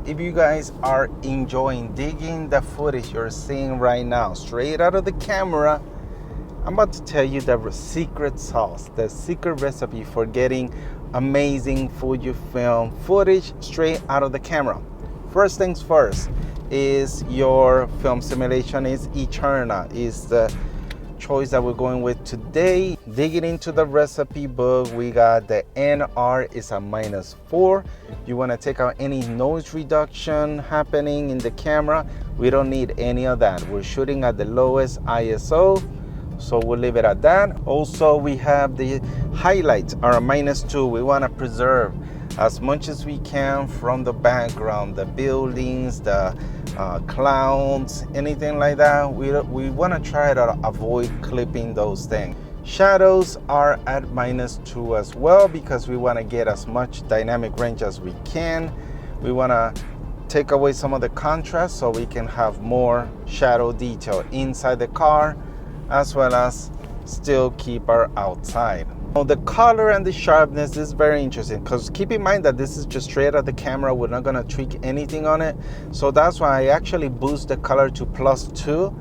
if you guys are enjoying digging the footage you're seeing right now straight out of the camera, I'm about to tell you the secret sauce, the secret recipe for getting amazing Fujifilm footage straight out of the camera. First things first is your film simulation is Eterna, is the choice that we're going with today. Digging into the recipe book, we got the NR is a -4. You want to take out any noise reduction happening in the camera. We don't need any of that. We're shooting at the lowest ISO, so we'll leave it at that. Also, we have the highlights are a -2. We want to preserve as much as we can from the background, the buildings, the clouds, anything like that. We want to try to avoid clipping those things. Shadows are at -2 as well, because we want to get as much dynamic range as we can. We want to take away some of the contrast so we can have more shadow detail inside the car, as well as still keep our outside. The color and the sharpness is very interesting, because keep in mind that this is just straight out of the camera. We're not going to tweak anything on it. So that's why I actually boost the color to +2,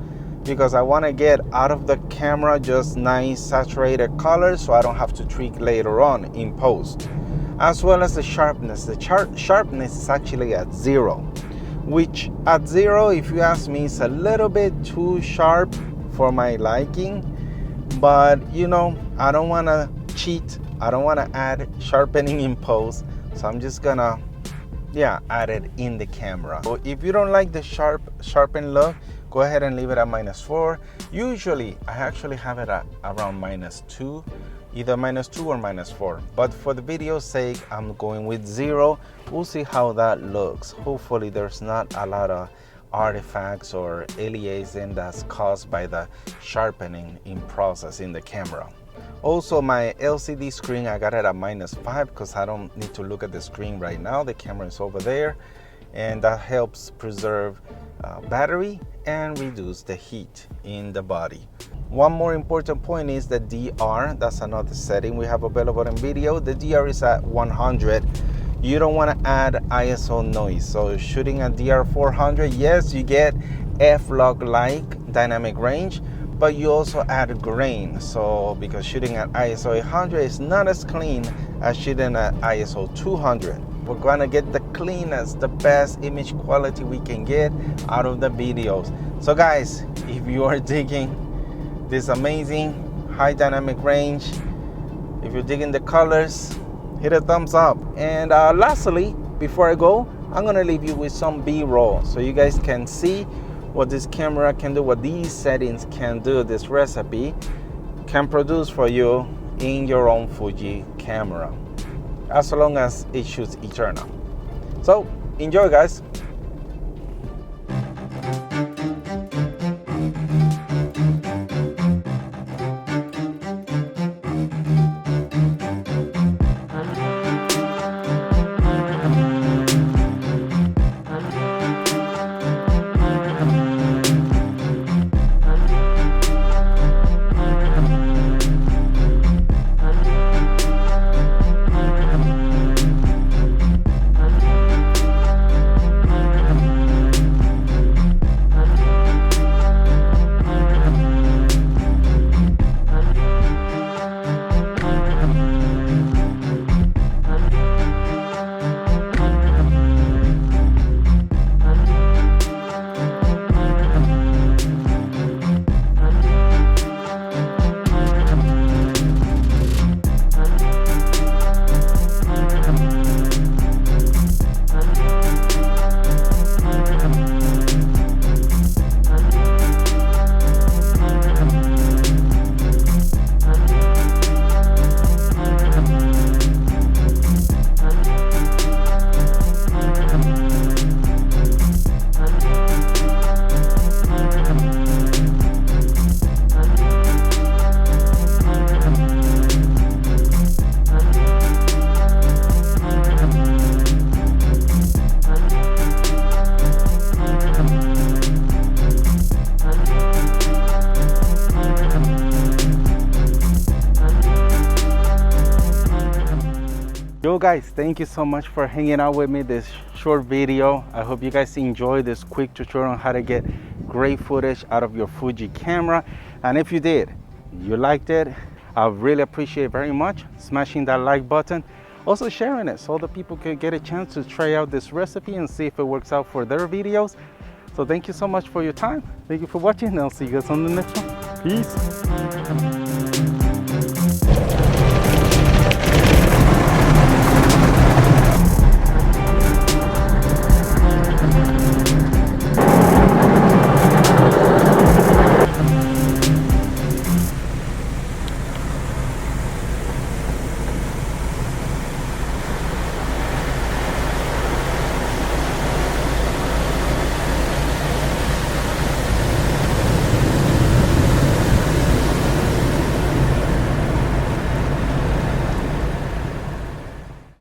because I want to get out of the camera just nice saturated colors, so I don't have to tweak later on in post. As well as the sharpness. The sharpness is actually at 0, which at 0, if you ask me, is a little bit too sharp for my liking. But you know, I don't want to cheat. I don't want to add sharpening in post, so I'm just gonna add it in the camera. So if you don't like the sharpened look, go ahead and leave it at -4. Usually I actually have it at around -2, either -2 or -4, but for the video's sake I'm going with 0. We'll see how that looks. Hopefully there's not a lot of artifacts or aliasing that's caused by the sharpening in process in the camera. Also, my LCD screen, I got it at -5 because I don't need to look at the screen right now. The camera is over there, and that helps preserve battery and reduce the heat in the body. One more important point is the DR. That's another setting we have available in video. The DR is at 100. You don't want to add ISO noise. So shooting at DR 400, yes, you get F-log-like dynamic range, but you also add grain. So because shooting at ISO 800 is not as clean as shooting at ISO 200. We're going to get the cleanest, the best image quality we can get out of the videos. So guys, if you are digging this amazing high dynamic range, if you're digging the colors, hit a thumbs up. And lastly, before I go, I'm going to leave you with some B-roll so you guys can see what this camera can do, what these settings can do, this recipe can produce for you in your own Fuji camera, as long as it shoots Eterna. So enjoy, guys. Yo guys, thank you so much for hanging out with me this short video. I hope you guys enjoyed this quick tutorial on how to get great footage out of your Fuji camera. And if you did, you liked it, I really appreciate it very much. Smashing that like button. Also sharing it so other people can get a chance to try out this recipe and see if it works out for their videos. So thank you so much for your time. Thank you for watching, and I'll see you guys on the next one. Peace.